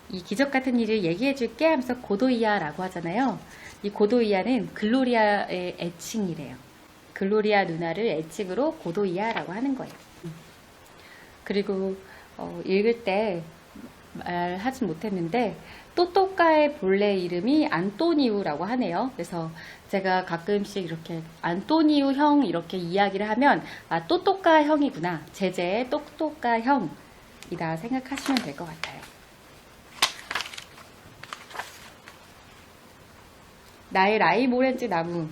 이 기적 같은 일을 얘기해 줄게 하면서 고도이야 라고 하잖아요. 이 고도이야는 글로리아의 애칭이래요. 글로리아 누나를 애칭으로 고도이야 라고 하는 거예요. 그리고 읽을 때 말하진 못했는데 또또까의 본래 이름이 안토니우라고 하네요. 그래서 제가 가끔씩 이렇게 안토니우 형 이렇게 이야기를 하면 아 또또까 형이구나. 제제의 또또까 형이다 생각하시면 될 것 같아요. 나의 라임 오렌지 나무.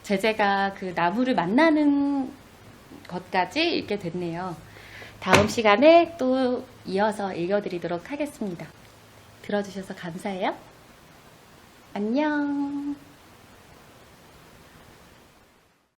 제제가 그 나무를 만나는 것까지 읽게 됐네요. 다음 시간에 또 이어서 읽어드리도록 하겠습니다. 들어주셔서 감사해요. 안녕.